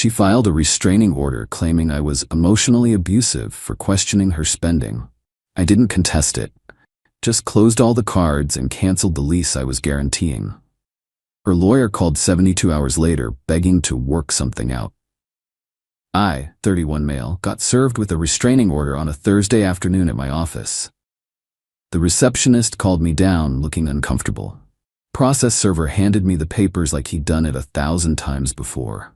She filed a restraining order claiming I was emotionally abusive for questioning her spending. I didn't contest it, just closed all the cards and canceled the lease I was guaranteeing. Her lawyer called 72 hours later, begging to work something out. I, 31 male, got served with a restraining order on a Thursday afternoon at my office. The receptionist called me down, looking uncomfortable. Process server handed me the papers like he'd done it 1,000 times before.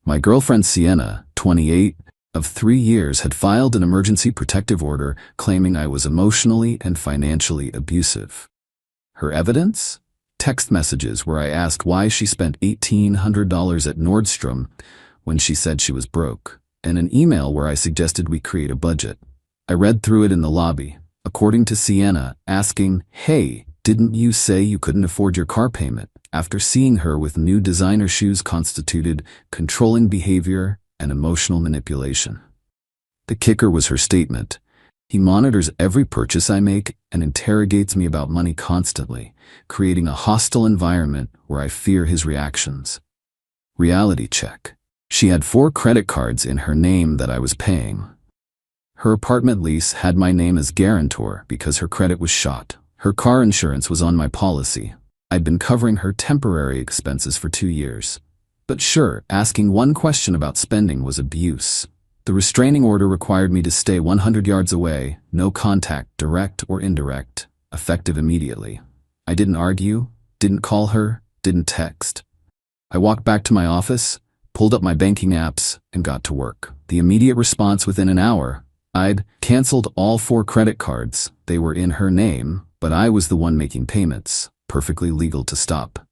My girlfriend Sienna, 28, of 3 years, had filed an emergency protective order claiming I was emotionally and financially abusive. Her evidence? Text messages where I asked why she spent $1,800 at Nordstrom when she said she was broke, and an email where I suggested we create a budget. I read through it in the lobby, according to Sienna, asking, "Hey, didn't you say you couldn't afford your car payment?" After seeing her with new designer shoes constituted controlling behavior and emotional manipulation. The kicker was her statement. He monitors every purchase I make and interrogates me about money constantly, creating a hostile environment where I fear his reactions. Reality check. She had 4 credit cards in her name that I was paying. Her apartment lease had my name as guarantor because her credit was shot. Her car insurance was on my policy. I'd been covering her temporary expenses for 2 years. But sure, asking one question about spending was abuse. The restraining order required me to stay 100 yards away, no contact, direct or indirect, effective immediately. I didn't argue, didn't call her, didn't text. I walked back to my office, pulled up my banking apps, and got to work. The immediate response within an hour, I'd canceled all 4 credit cards. They were in her name, but I was the one making payments, perfectly legal to stop.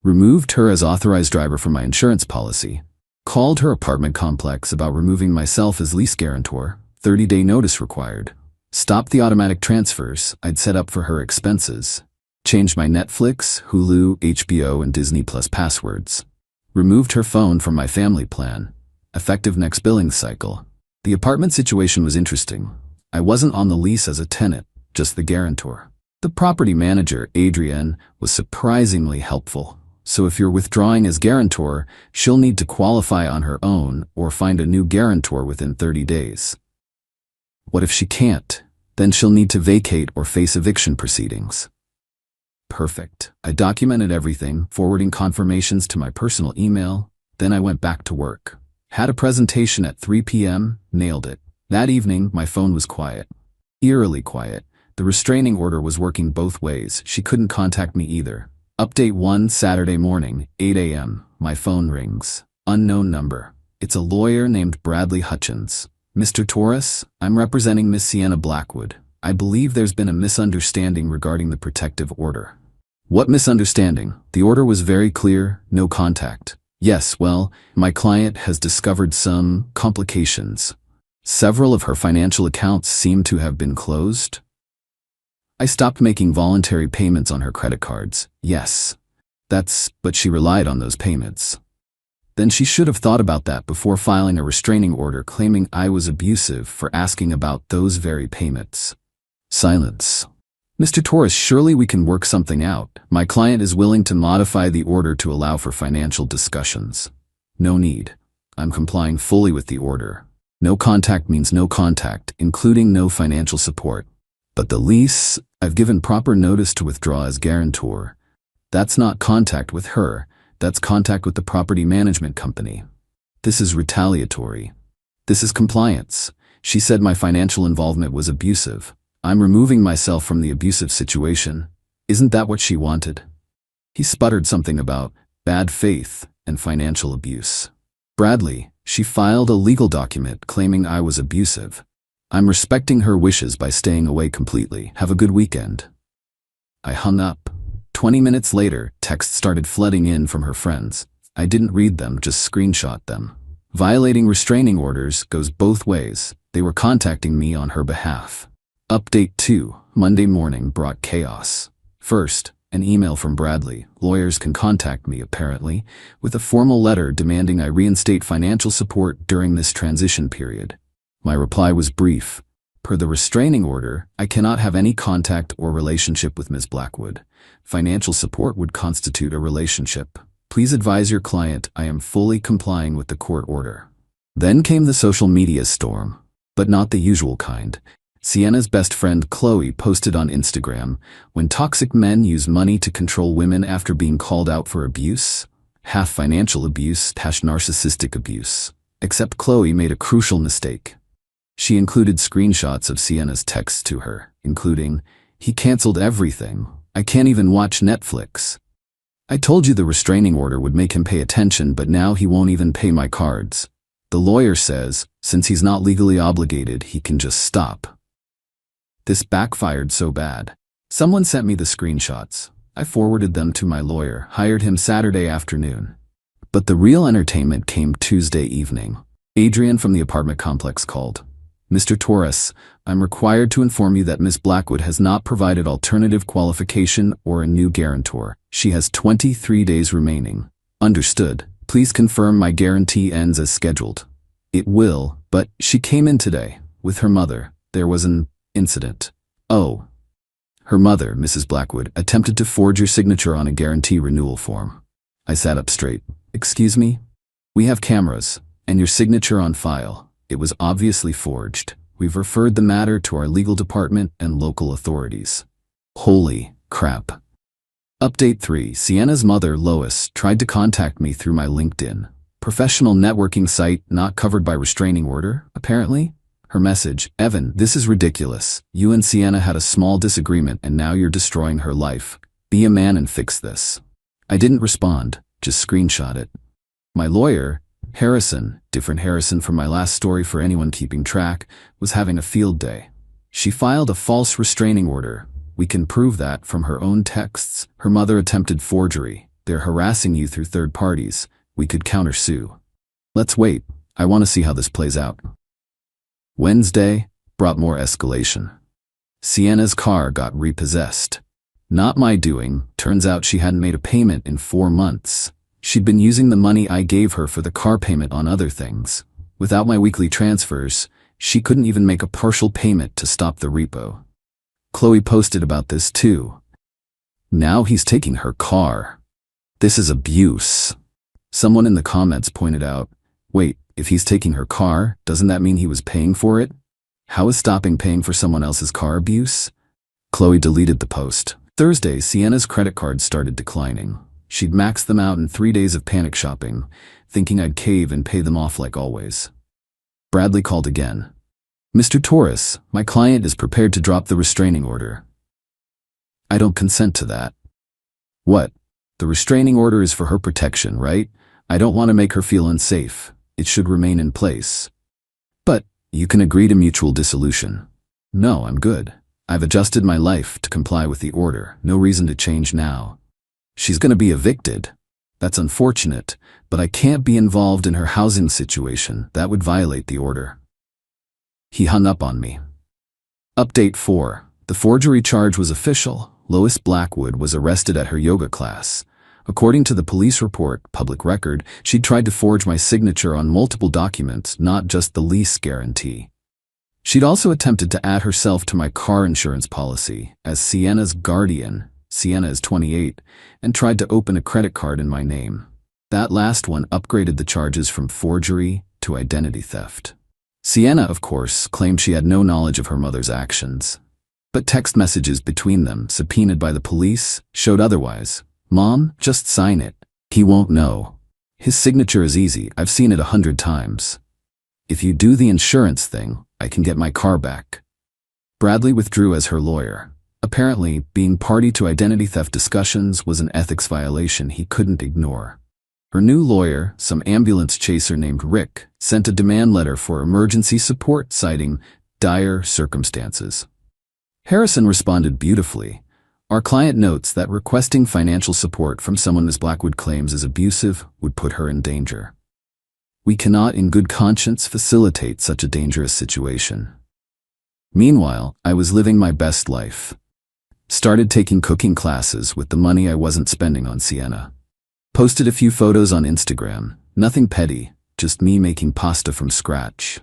Removed her as authorized driver from my insurance policy. Called her apartment complex about removing myself as lease guarantor, 30-day notice required. Stopped the automatic transfers I'd set up for her expenses. Changed my Netflix, Hulu, HBO, and Disney Plus passwords. Removed her phone from my family plan. Effective next billing cycle. The apartment situation was interesting. I wasn't on the lease as a tenant, just the guarantor. The property manager, Adrienne, was surprisingly helpful. So if you're withdrawing as guarantor, she'll need to qualify on her own or find a new guarantor within 30 days. What if she can't? Then she'll need to vacate or face eviction proceedings. Perfect. I documented everything, forwarding confirmations to my personal email. Then I went back to work. Had a presentation at 3 p.m., nailed it. That evening, my phone was quiet. Eerily quiet. The restraining order was working both ways. She couldn't contact me either. Update 1, Saturday morning, 8 a.m. My phone rings. Unknown number. It's a lawyer named Bradley Hutchins. Mr. Torres, I'm representing Miss Sienna Blackwood. I believe there's been a misunderstanding regarding the protective order. What misunderstanding? The order was very clear, no contact. Yes, well, my client has discovered some complications. Several of her financial accounts seem to have been closed. I stopped making voluntary payments on her credit cards. Yes, but she relied on those payments. Then she should have thought about that before filing a restraining order claiming I was abusive for asking about those very payments. Silence. Mr. Torres, surely we can work something out. My client is willing to modify the order to allow for financial discussions. No need. I'm complying fully with the order. No contact means no contact, including no financial support. But the lease, I've given proper notice to withdraw as guarantor. That's not contact with her, that's contact with the property management company. This is retaliatory. This is compliance. She said my financial involvement was abusive. I'm removing myself from the abusive situation. Isn't that what she wanted? He sputtered something about bad faith and financial abuse. Bradley, she filed a legal document claiming I was abusive. I'm respecting her wishes by staying away completely. Have a good weekend. I hung up. 20 minutes later, texts started flooding in from her friends. I didn't read them, just screenshot them. Violating restraining orders goes both ways. They were contacting me on her behalf. Update 2, Monday morning brought chaos. First, an email from Bradley. Lawyers can contact me, apparently, with a formal letter demanding I reinstate financial support during this transition period. My reply was brief. Per the restraining order, I cannot have any contact or relationship with Ms. Blackwood. Financial support would constitute a relationship. Please advise your client I am fully complying with the court order. Then came the social media storm, but not the usual kind. Sienna's best friend Chloe posted on Instagram, "When toxic men use money to control women after being called out for abuse, half financial abuse, dash narcissistic abuse." Except Chloe made a crucial mistake. She included screenshots of Sienna's texts to her, including, "He canceled everything. I can't even watch Netflix. I told you the restraining order would make him pay attention, but now he won't even pay my cards. The lawyer says, since he's not legally obligated, he can just stop." This backfired so bad. Someone sent me the screenshots. I forwarded them to my lawyer, hired him Saturday afternoon. But the real entertainment came Tuesday evening. Adrian from the apartment complex called. "Mr. Torres, I'm required to inform you that Ms. Blackwood has not provided alternative qualification or a new guarantor. She has 23 days remaining. Understood. Please confirm my guarantee ends as scheduled." It will, but she came in today. With her mother, there was an incident. Oh. Her mother, Mrs. Blackwood, attempted to forge your signature on a guarantee renewal form. I sat up straight. "Excuse me? We have cameras, and your signature on file. It was obviously forged. We've referred the matter to our legal department and local authorities." Holy crap. Update 3. Sienna's mother, Lois, tried to contact me through my LinkedIn professional networking site not covered by restraining order, apparently. Her message, "Evan, this is ridiculous. You and Sienna had a small disagreement and now you're destroying her life. Be a man and fix this." I didn't respond, just screenshot it. My lawyer, Harrison, different Harrison from my last story for anyone keeping track, was having a field day. She filed a false restraining order. We can prove that from her own texts. Her mother attempted forgery. They're harassing you through third parties. We could countersue. Let's wait. I want to see how this plays out. Wednesday brought more escalation. Sienna's car got repossessed. Not my doing. Turns out she hadn't made a payment in 4 months. She'd been using the money I gave her for the car payment on other things. Without my weekly transfers, she couldn't even make a partial payment to stop the repo. Chloe posted about this too. Now he's taking her car. This is abuse. Someone in the comments pointed out, wait, if he's taking her car, doesn't that mean he was paying for it? How is stopping paying for someone else's car abuse? Chloe deleted the post. Thursday, Sienna's credit cards started declining. She'd maxed them out in 3 days of panic shopping, thinking I'd cave and pay them off like always. Bradley called again. "Mr. Torres, my client is prepared to drop the restraining order." "I don't consent to that." "What? The restraining order is for her protection, right? I don't want to make her feel unsafe. It should remain in place." "But you can agree to mutual dissolution." "No, I'm good. I've adjusted my life to comply with the order. No reason to change now." "She's going to be evicted." "That's unfortunate, but I can't be involved in her housing situation. That would violate the order." He hung up on me. Update 4. The forgery charge was official. Lois Blackwood was arrested at her yoga class. According to the police report, public record, she'd tried to forge my signature on multiple documents, not just the lease guarantee. She'd also attempted to add herself to my car insurance policy as Sienna's guardian. Sienna is 28, and tried to open a credit card in my name. That last one upgraded the charges from forgery to identity theft. Sienna, of course, claimed she had no knowledge of her mother's actions. But text messages between them, subpoenaed by the police, showed otherwise. "Mom, just sign it. He won't know. His signature is easy. I've seen it 100 times. If you do the insurance thing, I can get my car back." Bradley withdrew as her lawyer. Apparently, being party to identity theft discussions was an ethics violation he couldn't ignore. Her new lawyer, some ambulance chaser named Rick, sent a demand letter for emergency support citing dire circumstances. Harrison responded beautifully. "Our client notes that requesting financial support from someone Ms. Blackwood claims is abusive would put her in danger. We cannot in good conscience facilitate such a dangerous situation." Meanwhile, I was living my best life. Started taking cooking classes with the money I wasn't spending on Sienna. Posted a few photos on Instagram, nothing petty, just me making pasta from scratch.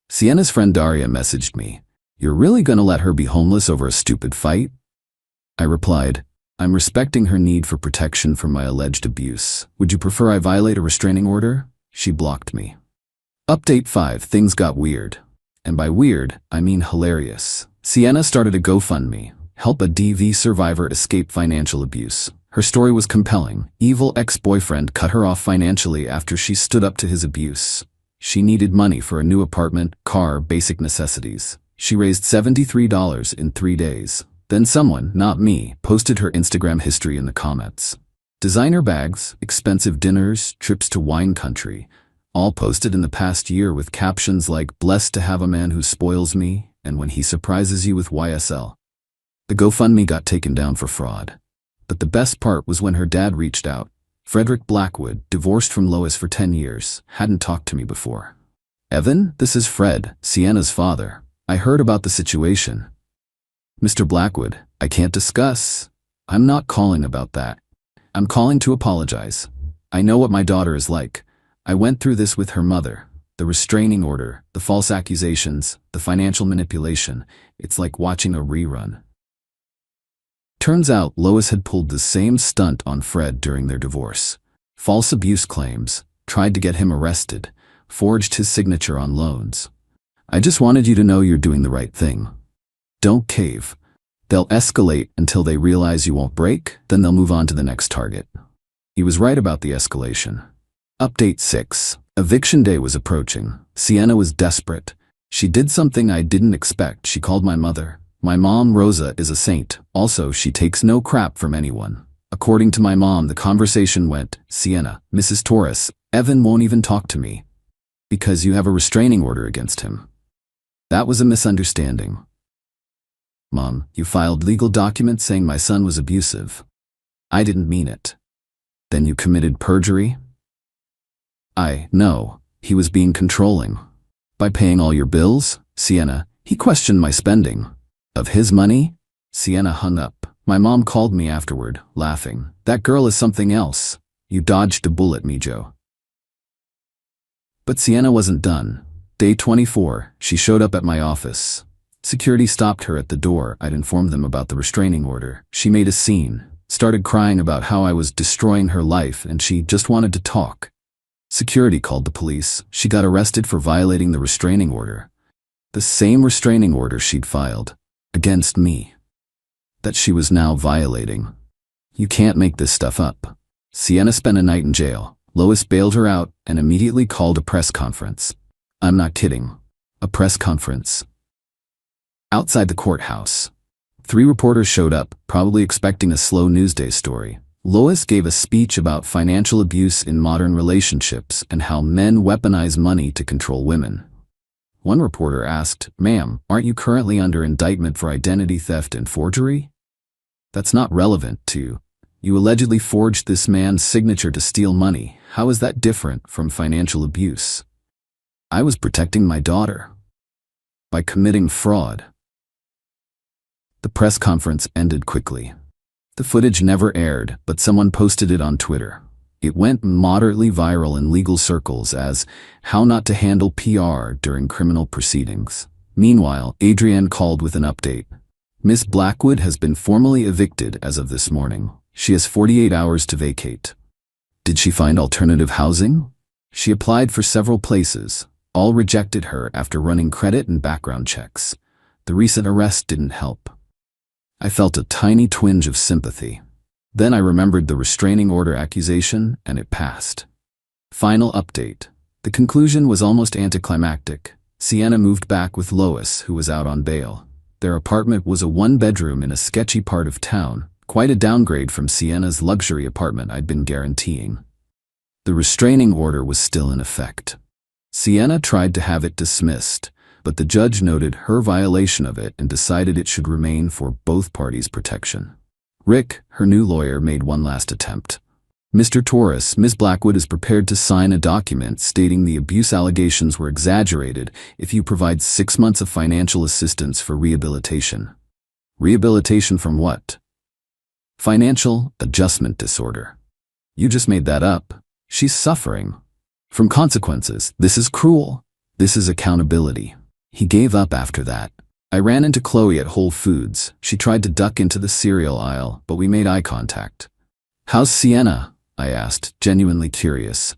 Sienna's friend Daria messaged me, "You're really gonna let her be homeless over a stupid fight?" I replied, I'm respecting her need for protection from my alleged abuse. Would you prefer I violate a restraining order? She blocked me. Update 5. Things got weird. And by weird, I mean hilarious. Sienna started a GoFundMe. Help a DV survivor escape financial abuse. Her story was compelling. Evil ex-boyfriend cut her off financially after she stood up to his abuse. She needed money for a new apartment, car, basic necessities. She raised $73 in 3 days. Then someone, not me, posted her Instagram history in the comments. Designer bags, expensive dinners, trips to wine country, all posted in the past year with captions like "Blessed to have a man who spoils me," and "When he surprises you with YSL." The GoFundMe got taken down for fraud. But the best part was when her dad reached out. Frederick Blackwood, divorced from Lois for 10 years, hadn't talked to me before. "Evan, this is Fred, Sienna's father. I heard about the situation." "Mr. Blackwood, I can't discuss. I'm not calling about that. I'm calling to apologize. I know what my daughter is like. I went through this with her mother. The restraining order, the false accusations, the financial manipulation. It's like watching a rerun." Turns out Lois had pulled the same stunt on Fred during their divorce. False abuse claims, tried to get him arrested, forged his signature on loans. "I just wanted you to know you're doing the right thing. Don't cave. They'll escalate until they realize you won't break, then they'll move on to the next target." He was right about the escalation. Update 6. Eviction day was approaching. Sienna was desperate. She did something I didn't expect. She called my mother. My mom, Rosa, is a saint. Also, she takes no crap from anyone. According to my mom, the conversation went, "Sienna, Mrs. Torres, Evan won't even talk to me because you have a restraining order against him." That was a misunderstanding. "Mom, you filed legal documents saying my son was abusive." "I didn't mean it." "Then you committed perjury?" No, he was being controlling. "By paying all your bills?" "Sienna, he questioned my spending." "Of his money?" Sienna hung up. My mom called me afterward, laughing. "That girl is something else. You dodged a bullet, Mijo." But Sienna wasn't done. Day 24, she showed up at my office. Security stopped her at the door. I'd informed them about the restraining order. She made a scene, started crying about how I was destroying her life and she just wanted to talk. Security called the police. She got arrested for violating the restraining order. The same restraining order she'd filed against me, that she was now violating. You can't make this stuff up. Sienna spent a night in jail. Lois bailed her out and immediately called a press conference. I'm not kidding. A press conference. Outside the courthouse. 3 reporters showed up, probably expecting a slow newsday story. Lois gave a speech about financial abuse in modern relationships and how men weaponize money to control women. One reporter asked, "Ma'am, aren't you currently under indictment for identity theft and forgery? That's not relevant to you. You allegedly forged this man's signature to steal money. How is that different from financial abuse?" "I was protecting my daughter by committing fraud." The press conference ended quickly. The footage never aired, but someone posted it on Twitter. It went moderately viral in legal circles as "how not to handle PR during criminal proceedings." Meanwhile, Adrienne called with an update. Miss Blackwood has been formally evicted as of this morning. She has 48 hours to vacate. Did she find alternative housing? She applied for several places. All rejected her after running credit and background checks. The recent arrest didn't help. I felt a tiny twinge of sympathy. Then I remembered the restraining order accusation, and it passed. Final update. The conclusion was almost anticlimactic. Sienna moved back with Lois, who was out on bail. Their apartment was a 1-bedroom in a sketchy part of town, quite a downgrade from Sienna's luxury apartment I'd been guaranteeing. The restraining order was still in effect. Sienna tried to have it dismissed, but the judge noted her violation of it and decided it should remain for both parties' protection. Rick, her new lawyer, made one last attempt. "Mr. Torres, Ms. Blackwood is prepared to sign a document stating the abuse allegations were exaggerated if you provide 6 months of financial assistance for rehabilitation." Rehabilitation from what? Financial adjustment disorder. You just made that up. She's suffering from consequences. This is cruel. This is accountability. He gave up after that. I ran into Chloe at Whole Foods. She tried to duck into the cereal aisle, but we made eye contact. "How's Sienna?" I asked, genuinely curious.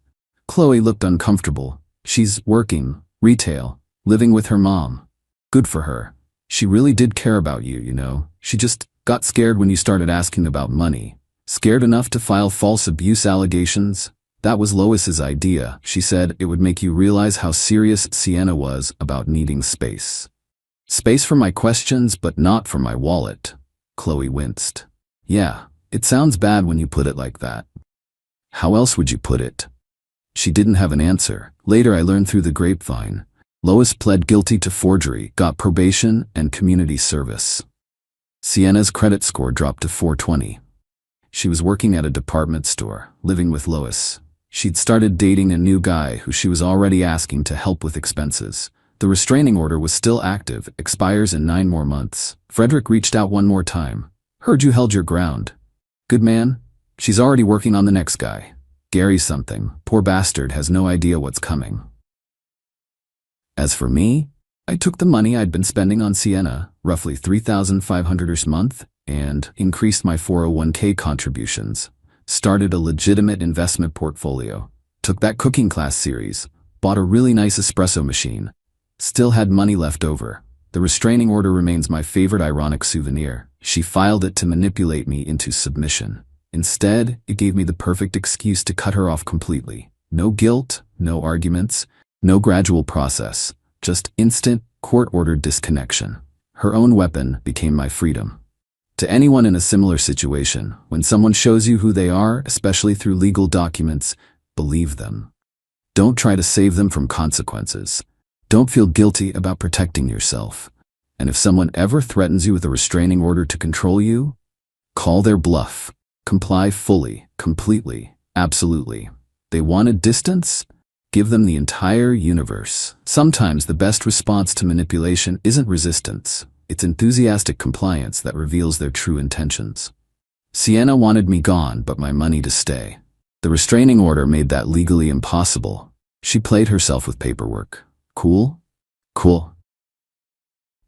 Chloe looked uncomfortable. "She's working, retail, living with her mom." "Good for her. She really did care about you, you know. She just got scared when you started asking about money. Scared enough to file false abuse allegations? That was Lois's idea. She said it would make you realize how serious Sienna was about needing space. Space for my questions, but not for my wallet." Chloe winced. "Yeah, it sounds bad when you put it like that. How else would you put it?" She didn't have an answer. Later I learned through the grapevine. Lois pled guilty to forgery, got probation and community service. Sienna's credit score dropped to 420. She was working at a department store, living with Lois. She'd started dating a new guy who she was already asking to help with expenses. The restraining order was still active, expires in 9 more months. Frederick reached out one more time. "Heard you held your ground. Good man. She's already working on the next guy. Gary something. Poor bastard has no idea what's coming." As for me, I took the money I'd been spending on Sienna, roughly $3,500 a month, and increased my 401k contributions, started a legitimate investment portfolio, took that cooking class series, bought a really nice espresso machine, still had money left over. The restraining order remains my favorite ironic souvenir. She filed it to manipulate me into submission. Instead, it gave me the perfect excuse to cut her off completely. No guilt, no arguments, no gradual process, just instant, court-ordered disconnection. Her own weapon became my freedom. To anyone in a similar situation, when someone shows you who they are, especially through legal documents, believe them. Don't try to save them from consequences. Don't feel guilty about protecting yourself. And if someone ever threatens you with a restraining order to control you, call their bluff. Comply fully, completely, absolutely. They wanted distance? Give them the entire universe. Sometimes the best response to manipulation isn't resistance. It's enthusiastic compliance that reveals their true intentions. Sienna wanted me gone, but my money to stay. The restraining order made that legally impossible. She played herself with paperwork. Cool? Cool.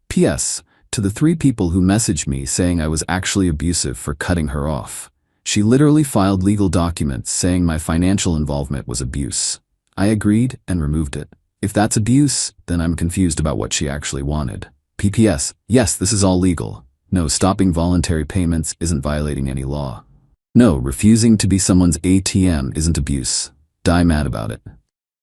P.S. To the 3 people who messaged me saying I was actually abusive for cutting her off. She literally filed legal documents saying my financial involvement was abuse. I agreed and removed it. If that's abuse, then I'm confused about what she actually wanted. P.P.S. Yes, this is all legal. No, stopping voluntary payments isn't violating any law. No, refusing to be someone's ATM isn't abuse. Die mad about it.